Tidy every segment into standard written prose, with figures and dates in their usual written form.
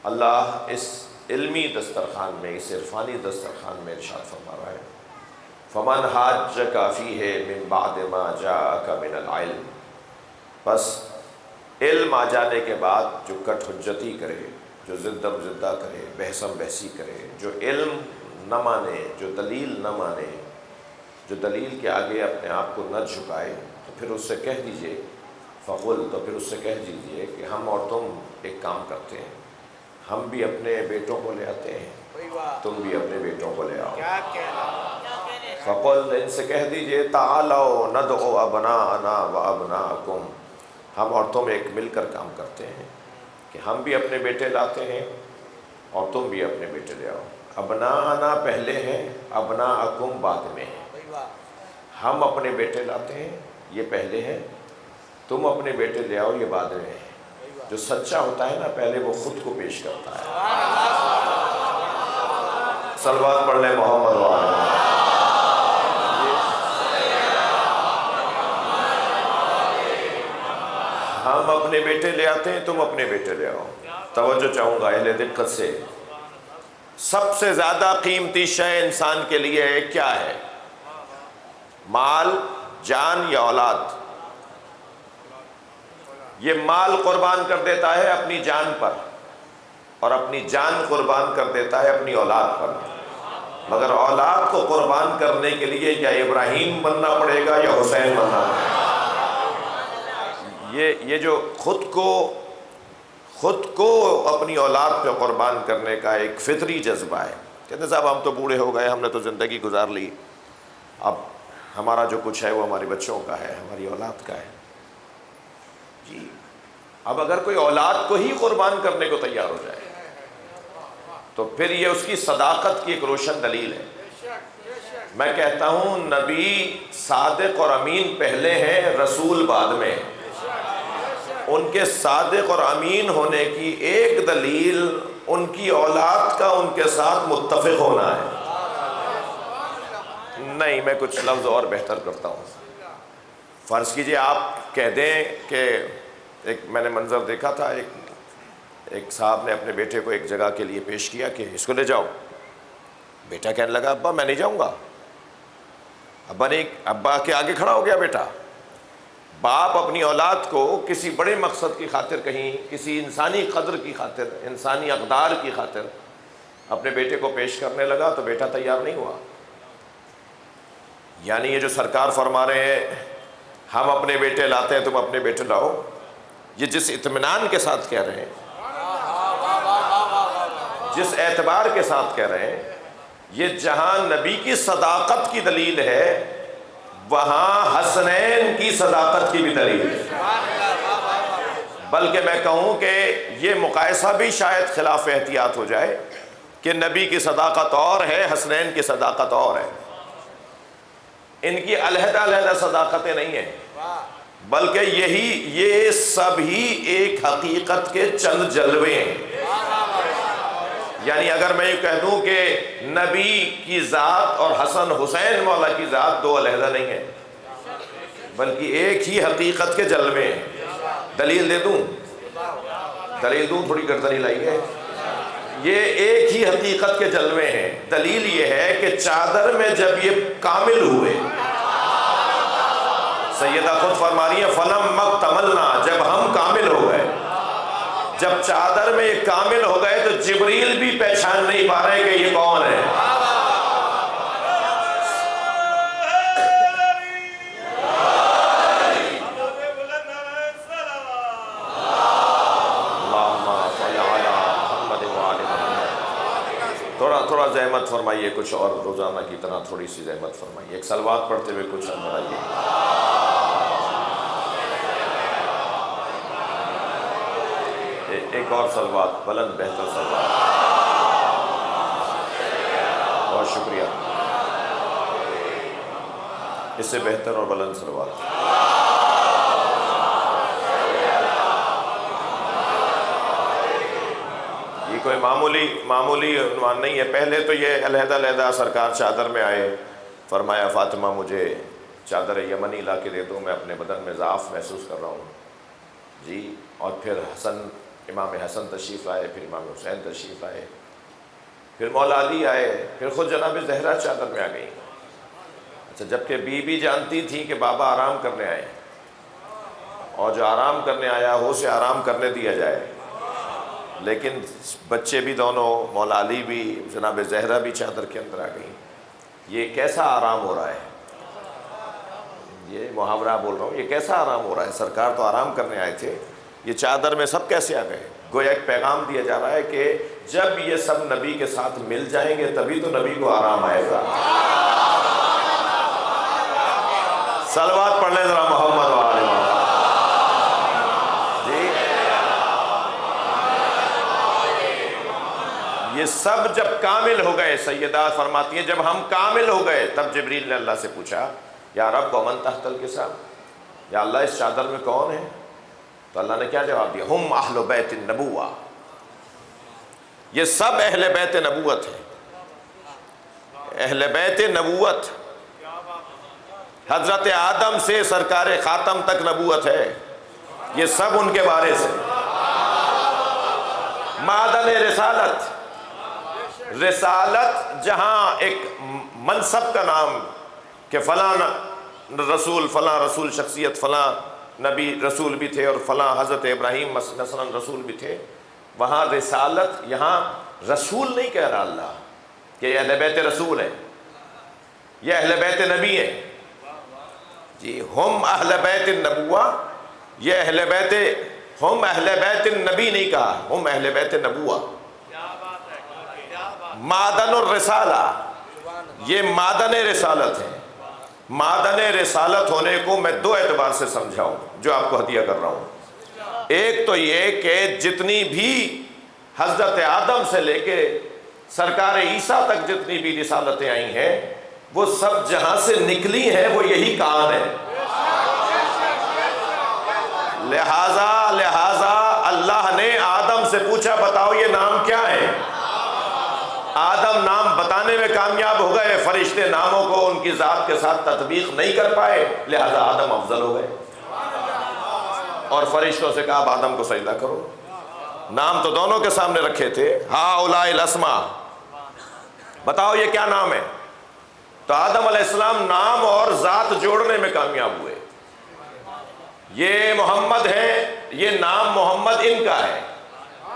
اللہ اس علمی دسترخوان میں، اس عرفانی دسترخوان میں ارشاد فرما رہا ہے فمن حاجک فیہ من بعد ما جاءک من العلم، بس علم آ جانے کے بعد جو کٹ حجتی کرے، جو ضد و مجدہ کرے، بحثم بحثی کرے، جو علم نہ مانے، جو دلیل نہ مانے، جو دلیل کے آگے اپنے آپ کو نہ جھکائے، تو پھر اس سے کہہ دیجئے فقل، تو پھر اس سے کہہ دیجئے کہ ہم اور تم ایک کام کرتے ہیں، ہم بھی اپنے بیٹوں کو لے آتے ہیں، تم بھی اپنے بیٹوں کو لے آؤ۔ فقل، ان سے کہہ دیجئے تعالوا ندعو ابناءنا وابناءکم، ہم اور تم ایک مل کر کام کرتے ہیں کہ ہم بھی اپنے بیٹے لاتے ہیں اور تم بھی اپنے بیٹے لے آؤ۔ ابناءنا پہلے ہیں، ابناءکم بعد میں ہیں۔ ہم اپنے بیٹے لاتے ہیں، یہ پہلے ہیں، تم اپنے بیٹے لے آؤ، یہ بعد میں ہے۔ جو سچا ہوتا ہے نا، پہلے وہ خود کو پیش کرتا ہے۔ صلوات پڑھ لیں محمد وآلہ۔ ہم اپنے بیٹے لے آتے ہیں، تم اپنے بیٹے لے آؤ۔ توجہ چاہوں گا اہل دقت سے، سب سے زیادہ قیمتی شے انسان کے لیے کیا ہے؟ مال، جان یا اولاد؟ یہ مال قربان کر دیتا ہے اپنی جان پر، اور اپنی جان قربان کر دیتا ہے اپنی اولاد پر، مگر اولاد کو قربان کرنے کے لیے یا ابراہیم بننا پڑے گا یا حسین بننا پڑے گا۔ یہ جو خود کو اپنی اولاد پہ قربان کرنے کا ایک فطری جذبہ ہے۔ کہتے ہیں صاحب ہم تو بوڑھے ہو گئے، ہم نے تو زندگی گزار لی، اب ہمارا جو کچھ ہے وہ ہمارے بچوں کا ہے، ہماری اولاد کا ہے۔ جی، اب اگر کوئی اولاد کو ہی قربان کرنے کو تیار ہو جائے تو پھر یہ اس کی صداقت کی ایک روشن دلیل ہے۔ میں کہتا ہوں نبی صادق اور امین پہلے ہیں، رسول بعد میں۔ ان کے صادق اور امین ہونے کی ایک دلیل ان کی اولاد کا ان کے ساتھ متفق ہونا ہے۔ نہیں، میں کچھ لفظ اور بہتر کرتا ہوں۔ فرض کیجئے آپ کہہ دیں کہ میں نے منظر دیکھا تھا، ایک صاحب نے اپنے بیٹے کو ایک جگہ کے لیے پیش کیا کہ اس کو لے جاؤ۔ بیٹا کہنے لگا ابا میں نہیں جاؤں گا۔ ابا کے آگے کھڑا ہو گیا بیٹا۔ باپ اپنی اولاد کو کسی بڑے مقصد کی خاطر، کہیں کسی انسانی قدر کی خاطر، انسانی اقدار کی خاطر اپنے بیٹے کو پیش کرنے لگا تو بیٹا تیار نہیں ہوا۔ یعنی یہ جو سرکار فرما رہے ہیں ہم اپنے بیٹے لاتے ہیں، تم اپنے بیٹے لاؤ، یہ جس اطمینان کے ساتھ کہہ رہے ہیں، جس اعتبار کے ساتھ کہہ رہے ہیں، یہ جہاں نبی کی صداقت کی دلیل ہے، وہاں حسنین کی صداقت کی بھی دلیل ہے۔ بلکہ میں کہوں کہ یہ مقایسہ بھی شاید خلاف احتیاط ہو جائے کہ نبی کی صداقت اور ہے، حسنین کی صداقت اور ہے۔ ان کی علیحدہ علیحدہ صداقتیں نہیں ہیں، بلکہ یہ سب ہی ایک حقیقت کے چند جلوے ہیں۔ یعنی اگر میں یہ کہہ دوں کہ نبی کی ذات اور حسن حسین مولا کی ذات دو علیحدہ نہیں ہیں، بلکہ ایک ہی حقیقت کے جلوے ہیں۔ دلیل دے دوں تھوڑی گردنی لائی ہے۔ یہ ایک ہی حقیقت کے جلوے ہیں۔ دلیل یہ ہے کہ چادر میں جب یہ کامل ہوئے، سیدہ خود فرما رہی ہیں فلم اکتملنا، جب ہم کامل ہو گئے، جب چادر میں یہ کامل ہو گئے تو جبریل بھی پہچان نہیں پا رہے کہ یہ کون ہے۔ تھوڑا زحمت فرمائیے، کچھ اور روزانہ کی طرح تھوڑی سی زحمت فرمائیے، ایک صلوات پڑھتے ہوئے کچھ بڑھائیے۔ ایک اور صلوات، بلند بہتر صلوات۔ بہت شکریہ، اس سے بہتر اور بلند صلوات۔ یہ کوئی معمولی عنوان نہیں ہے۔ پہلے تو یہ علیحدہ علیحدہ سرکار چادر میں آئے، فرمایا فاطمہ مجھے چادر یمنی لا کے دے دو، میں اپنے بدن میں ضعف محسوس کر رہا ہوں جی، اور پھر حسن امام حسن تشریف لائے، پھر امام حسین تشریف لائے، پھر مولا علی آئے، پھر خود جناب زہرا چادر میں آ گئی. اچھا، جبکہ بی بی جانتی تھی کہ بابا آرام کرنے آئے، اور جو آرام کرنے آیا ہو اسے آرام کرنے دیا جائے، لیکن بچے بھی دونوں، مولا علی بھی، جناب زہرا بھی چادر کے اندر آ گئی. یہ کیسا آرام ہو رہا ہے؟ یہ محاورہ بول رہا ہوں، یہ کیسا آرام ہو رہا ہے؟ سرکار تو آرام کرنے آئے تھے، یہ چادر میں سب کیسے آ گئے؟ گویا ایک پیغام دیا جا رہا ہے کہ جب یہ سب نبی کے ساتھ مل جائیں گے تبھی تو نبی کو آرام آئے گا. صلوات پڑھ لیں ذرا محمد و آل محمد. جی، یہ سب جب کامل ہو گئے، سیدہ فرماتی ہیں جب ہم کامل ہو گئے تب جبریل نے اللہ سے پوچھا یا رب ومن تحت الکساء، یا اللہ اس چادر میں کون ہے؟ تو اللہ نے کیا جواب دیا؟ ہم اہل بیت النبوہ، یہ سب اہل بیت نبوت ہے. اہل بیت نبوت، حضرت آدم سے سرکار خاتم تک نبوت ہے، یہ سب ان کے بارے سے. معدن رسالت، رسالت جہاں ایک منصب کا نام کہ فلاں رسول، فلاں رسول شخصیت، فلاں نبی رسول بھی تھے اور فلاں حضرت ابراہیم مثلا رسول بھی تھے، وہاں رسالت، یہاں رسول نہیں کہہ رہا اللہ کہ یہ اہل بیت رسول ہے، یہ اہل بیت نبی ہے. جی، ہم اہل بیت النبوہ، یہ اہل بیت، ہم اہل بیت النبی نہیں کہا، ہم اہل بیت نبوہ. معدن الرسالہ، یہ معدن رسالت ہے. معدن رسالت ہونے کو میں دو اعتبار سے سمجھاؤں جو آپ کو ہدیہ کر رہا ہوں. ایک تو یہ کہ جتنی بھی حضرت آدم سے لے کے سرکار عیسیٰ تک جتنی بھی رسالتیں آئی ہیں وہ سب جہاں سے نکلی ہیں وہ یہی کان ہے. لہذا اللہ نے آدم سے پوچھا بتاؤ یہ نام کیا ہے؟ آدم نام بتانے میں کامیاب ہو گئے، فرشتے ناموں کو ان کی ذات کے ساتھ تطبیق نہیں کر پائے، لہذا آدم افضل ہو گئے. اور فرشتوں سے کہا اب آدم کو سجدہ کرو. نام تو دونوں کے سامنے رکھے تھے، ہؤلاء الاسماء، بتاؤ یہ کیا نام ہے؟ تو آدم علیہ السلام نام اور ذات جوڑنے میں کامیاب ہوئے. یہ محمد ہے، یہ نام محمد ان کا ہے.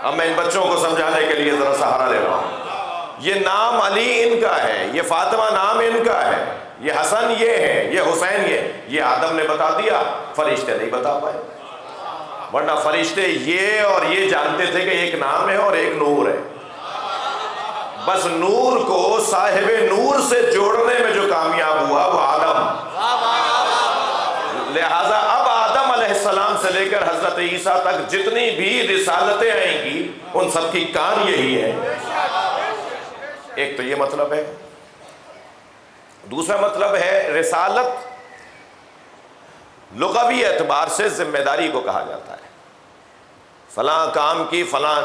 اب میں ان بچوں کو سمجھانے کے لیے ذرا سہارا لے رہا ہوں. یہ نام علی ان کا ہے، یہ فاطمہ نام ان کا ہے، یہ حسن یہ ہے، یہ حسین یہ آدم نے بتا دیا، فرشتے نہیں بتا پائے. ورنہ فرشتے یہ اور یہ جانتے تھے کہ ایک نام ہے اور ایک نور ہے. بس نور کو صاحب نور سے جوڑنے میں جو کامیاب ہوا وہ آدم. لہذا اب آدم علیہ السلام سے لے کر حضرت عیسیٰ تک جتنی بھی رسالتیں آئیں گی ان سب کی کان یہی ہے. ایک تو یہ مطلب ہے. دوسرا مطلب ہے رسالت لغوی اعتبار سے ذمہ داری کو کہا جاتا ہے. فلاں کام کی فلاں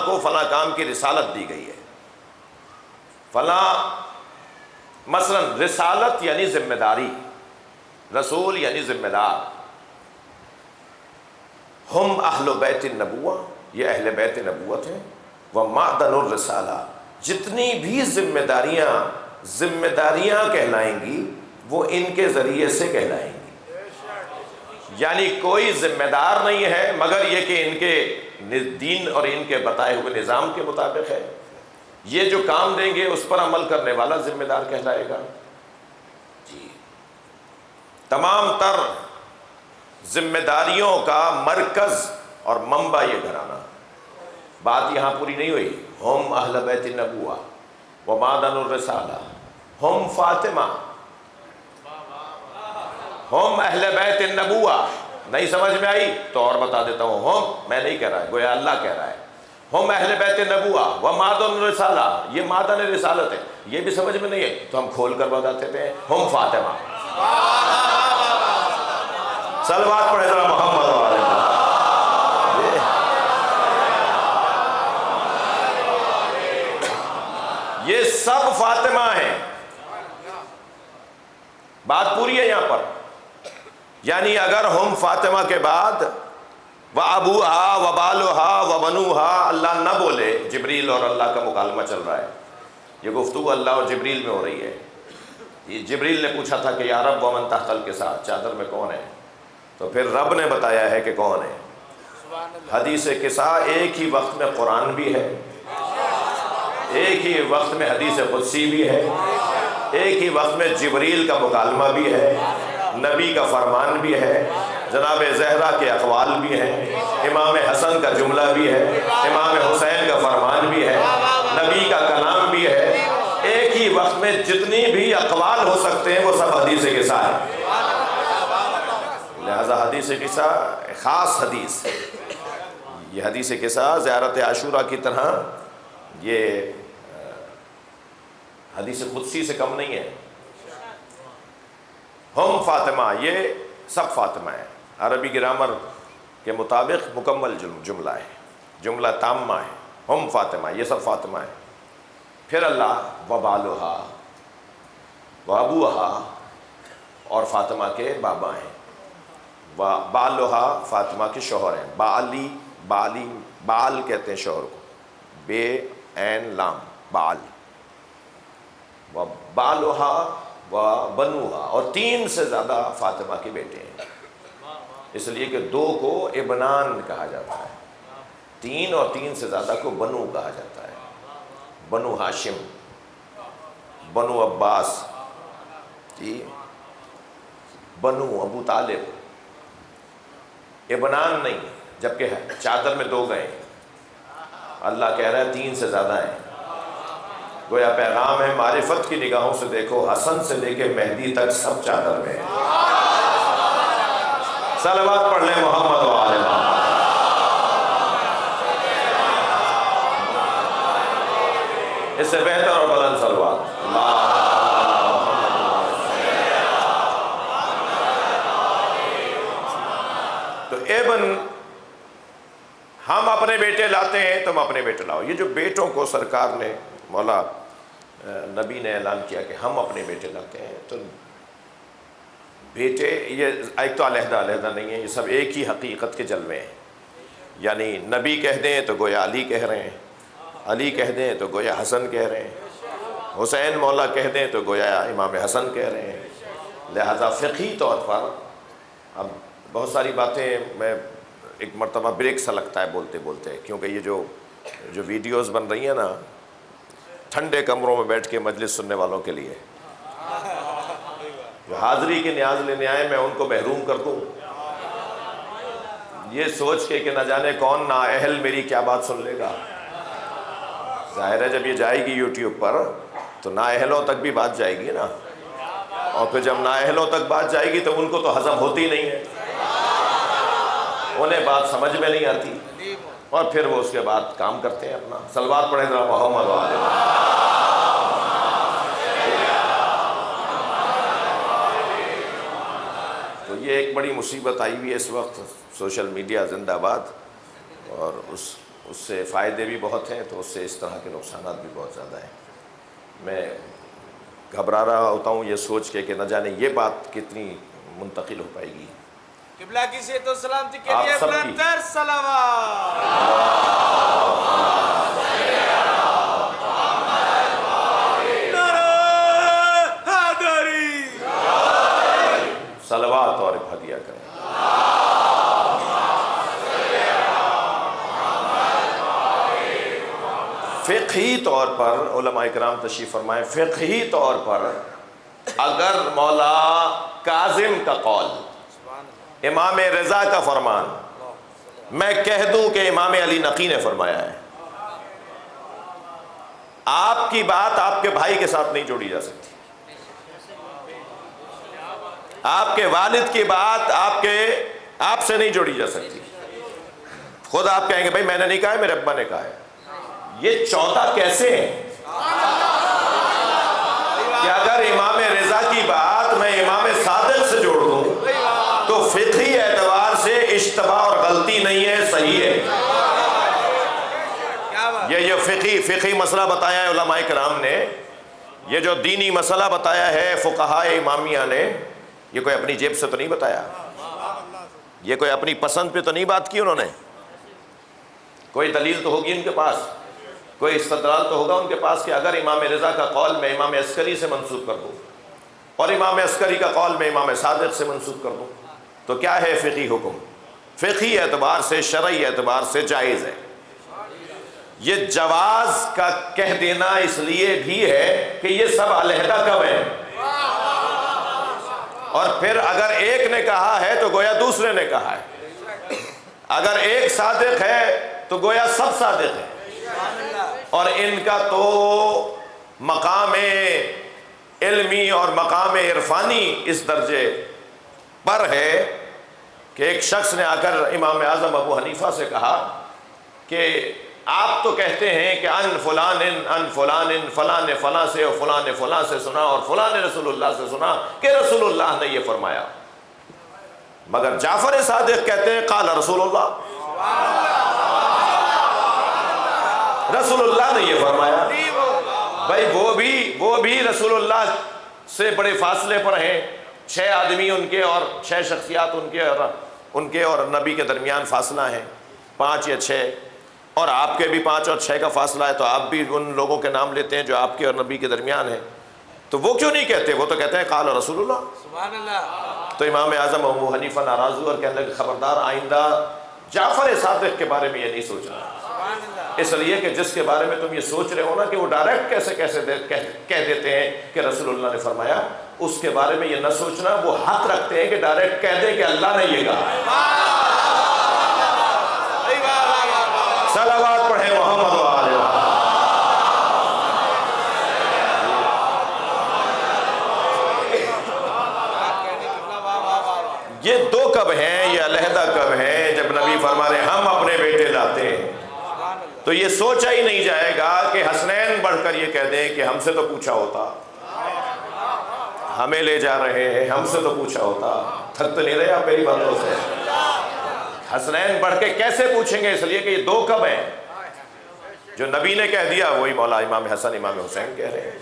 کو فلاں کام کی رسالت دی گئی ہے. فلاں مثلا رسالت یعنی ذمہ داری، رسول یعنی ذمہ دار. ہم اہل بیت النبوہ، یہ اہل بیت نبوت ہیں. وہ معدن الرسالہ، جتنی بھی ذمہ داریاں کہلائیں گی وہ ان کے ذریعے سے کہلائیں گی. یعنی کوئی ذمہ دار نہیں ہے مگر یہ کہ ان کے دین اور ان کے بتائے ہوئے نظام کے مطابق ہے. یہ جو کام دیں گے اس پر عمل کرنے والا ذمہ دار کہلائے گا. جی، تمام تر ذمہ داریوں کا مرکز اور منبع یہ گھرانہ. بات یہاں پوری نہیں ہوئی. ہم اہل بیت النبوہ و معدن الرسالہ، ہم فاطمہ، ہم اہل بیت النبوہ. نہیں سمجھ میں آئی تو اور بتا دیتا ہوں. ہم میں نہیں کہہ رہا ہے، گویا اللہ کہہ رہا ہے. ہم اہل بیت النبوہ و معدن الرسالہ، یہ معدن رسالت ہے. یہ بھی سمجھ میں نہیں ہے تو ہم کھول کر بتاتے تھے. ہم فاطمہ. صلوات پڑھے ذرا محمد و آل محمد. یہ سب فاطمہ ہیں. بات پوری ہے یہاں پر. یعنی اگر ہم فاطمہ کے بعد وَأَبُوهَا وَبَالُهَا وَبَنُوهَا، اللہ نہ بولے جبریل اور اللہ کا مکالمہ چل رہا ہے، یہ گفتگو اللہ اور جبریل میں ہو رہی ہے۔ یہ جبریل نے پوچھا تھا کہ یا رب ومن تحت الکساء، چادر میں کون ہے؟ تو پھر رب نے بتایا ہے کہ کون ہے۔ حدیث کساء ایک ہی وقت میں قرآن بھی ہے، ایک ہی وقت میں حدیث قدسی بھی ہے، ایک ہی وقت میں جبریل کا مکالمہ بھی ہے، نبی کا فرمان بھی ہے، جناب زہرا کے اقوال بھی ہیں، امام حسن کا جملہ بھی ہے، امام حسین کا فرمان بھی ہے، نبی کا کلام بھی ہے۔ ایک ہی وقت میں جتنی بھی اقوال ہو سکتے ہیں وہ سب حدیث قصہ ہے۔ لہذا حدیث قصہ خاص حدیث ہے۔ یہ حدیث قصہ زیارت عاشورہ کی طرح یہ حدیث قدسی سے کم نہیں ہے۔ ہم فاطمہ، یہ سب فاطمہ ہے، عربی گرامر کے مطابق مکمل جملہ ہے، جملہ تامہ ہے۔ ہم فاطمہ، یہ سب فاطمہ ہے۔ پھر اللہ وبالوہا، وابوہا، اور فاطمہ کے بابا ہیں۔ بالوہا فاطمہ کے شوہر ہیں، بال کہتے ہیں شوہر کو، بے عین لام، بال۔ وبالوہا وبنوہا، اور 3 سے زیادہ فاطمہ کے بیٹے ہیں، اس لیے کہ 2 کو ابنان کہا جاتا ہے، 3 اور 3 سے زیادہ کو بنو کہا جاتا ہے۔ بنو ہاشم، بنو عباس، جی، بنو ابو طالب، ابنان نہیں، جبکہ چادر میں 2 گئے، اللہ کہہ رہا ہے 3 سے زیادہ ہیں۔ گویا پیغام ہے معرفت کی نگاہوں سے دیکھو، حسن سے لے کے مہدی تک سب چادر میں ہیں۔ صلوات پڑھ لیں محمد و آل محمد۔ اس سے بہتر اور بلند صلوات۔ تو ابن، ہم اپنے بیٹے لاتے ہیں، تم اپنے بیٹے لاؤ۔ یہ جو بیٹوں کو سرکار نے، مولا نبی نے اعلان کیا کہ ہم اپنے بیٹے لاتے ہیں، تو بیٹے یہ ایک تو علیحدہ نہیں ہے، یہ سب ایک ہی حقیقت کے جلوے ہیں۔ یعنی نبی کہہ دیں تو گویا علی کہہ رہے ہیں، علی کہہ دیں تو گویا حسن کہہ رہے ہیں، حسین مولا کہہ دیں تو گویا امام حسن کہہ رہے ہیں۔ لہذا فقہی طور پر اب بہت ساری باتیں، میں ایک مرتبہ بریک سا لگتا ہے بولتے بولتے، کیونکہ یہ جو ویڈیوز بن رہی ہیں نا، ٹھنڈے کمروں میں بیٹھ کے مجلس سننے والوں کے لیے، جو حاضری کی نیاز لینے آئے میں ان کو محروم کر دوں، یہ سوچ کے کہ نہ جانے کون نااہل میری کیا بات سن لے گا۔ ظاہر ہے جب یہ جائے گی یوٹیوب پر تو نااہلوں تک بھی بات جائے گی نا، اور پھر جب نااہلوں تک بات جائے گی تو ان کو تو ہضم ہوتی نہیں ہے، انہیں بات سمجھ میں نہیں آتی، اور پھر وہ اس کے بعد کام کرتے ہیں اپنا۔ صلوات پڑھیں ذرا محمد و آل محمد۔ تو یہ ایک بڑی مصیبت آئی ہوئی ہے اس وقت، سوشل میڈیا زندہ باد، اور اس سے فائدے بھی بہت ہیں، تو اس سے اس طرح کے نقصانات بھی بہت زیادہ ہیں۔ میں گھبرا رہا ہوتا ہوں یہ سوچ کے کہ نہ جانے یہ بات کتنی منتقل ہو پائے گی۔ قبلہ کی صحت و سلامتی کے آپ لیے سب کی بلندر صلوات۔ صلوات اور ہدیہ کریں۔ فقہی طور پر علماء اکرام تشریف فرمائیں، فقہی طور پر اگر مولا کاظم کا قول، امام رضا کا فرمان میں کہہ دوں کہ امام علی نقی نے فرمایا ہے، آپ کی بات آپ کے بھائی کے ساتھ نہیں جوڑی جا سکتی، آپ کے والد کی بات آپ سے نہیں جوڑی جا سکتی۔ خود آپ کہیں گے بھائی میں نے نہیں کہا ہے، میرے ابا نے کہا ہے۔ یہ 14 کیسے ہیں کہ اگر امام رضا کی بات میں امام صادق سے جوڑ دوں تو فقہی اعتبار سے اشتباہ اور غلطی نہیں ہے، صحیح ہے۔ یہ فقہی مسئلہ بتایا ہے علماء کرام نے، یہ جو دینی مسئلہ بتایا ہے فقہاء امامیہ نے، یہ کوئی اپنی جیب سے تو نہیں بتایا، یہ کوئی اپنی پسند پہ تو نہیں بات کی انہوں نے، کوئی دلیل تو ہوگی ان کے پاس، کوئی استدلال تو ہوگا ان کے پاس کہ اگر امام رضا کا قول میں امام عسکری سے منسوب کر دوں اور امام عسکری کا قول میں امام صادق سے منسوب کر دوں تو کیا ہے فقہی حکم، فقہی اعتبار سے، شرعی اعتبار سے جائز ہے۔ یہ جواز کا کہہ دینا اس لیے بھی ہے کہ یہ سب علیحدہ کب ہیں، اور پھر اگر ایک نے کہا ہے تو گویا دوسرے نے کہا ہے، اگر ایک صادق ہے تو گویا سب صادق ہیں، اور ان کا تو مقام علمی اور مقام عرفانی اس درجے پر ہے کہ ایک شخص نے آ کر امام اعظم ابو حنیفہ سے کہا کہ آپ تو کہتے ہیں کہ ان فلان فلاں نے فلاں سے اور فلاں نے فلاں سے سنا اور فلاں نے رسول اللہ سے سنا کہ رسول اللہ نے یہ فرمایا، مگر جعفر صادق کہتے ہیں قال رسول اللہ، رسول اللہ نے یہ فرمایا۔ بھائی وہ بھی رسول اللہ سے بڑے فاصلے پر ہیں، 6 آدمی ان کے اور 6 شخصیات ان کے اور نبی کے درمیان فاصلہ ہیں، 5 یا 6، اور آپ کے بھی 5 اور 6 کا فاصلہ ہے، تو آپ بھی ان لوگوں کے نام لیتے ہیں جو آپ کے اور نبی کے درمیان ہیں، تو وہ کیوں نہیں کہتے؟ وہ تو کہتے ہیں قال رسول اللہ۔ سبحان اللہ۔ تو امام اعظم ابو حنیفہ ناراض ہوئے اور کہنے لگے خبردار آئندہ جعفر صادق کے بارے میں یہ نہیں سوچنا، اس لیے کہ جس کے بارے میں تم یہ سوچ رہے ہو نا کہ وہ ڈائریکٹ کیسے کہہ دیتے ہیں کہ رسول اللہ نے فرمایا، اس کے بارے میں یہ نہ سوچنا، وہ حق رکھتے ہیں کہ ڈائریکٹ کہہ دیں کہ اللہ نے یہ کہا۔ صلوات پڑھیں محمد و آل محمد۔ یہ 2 کب ہیں، یہ علیحدہ کب ہیں؟ جب نبی فرما رہے ہم اپنے بیٹے لاتے ہیں تو یہ سوچا ہی نہیں جائے گا کہ حسنین بڑھ کر یہ کہہ دیں کہ ہم سے تو پوچھا ہوتا، ہمیں لے جا رہے ہیں، ہم سے تو پوچھا ہوتا۔ تھک تو نہیں رہے آپ میری باتوں سے؟ حسنین بڑھ کے کیسے پوچھیں گے؟ اس لیے کہ یہ 2 کب ہیں، جو نبی نے کہہ دیا وہی مولا امام حسن امام حسین کہہ رہے ہیں۔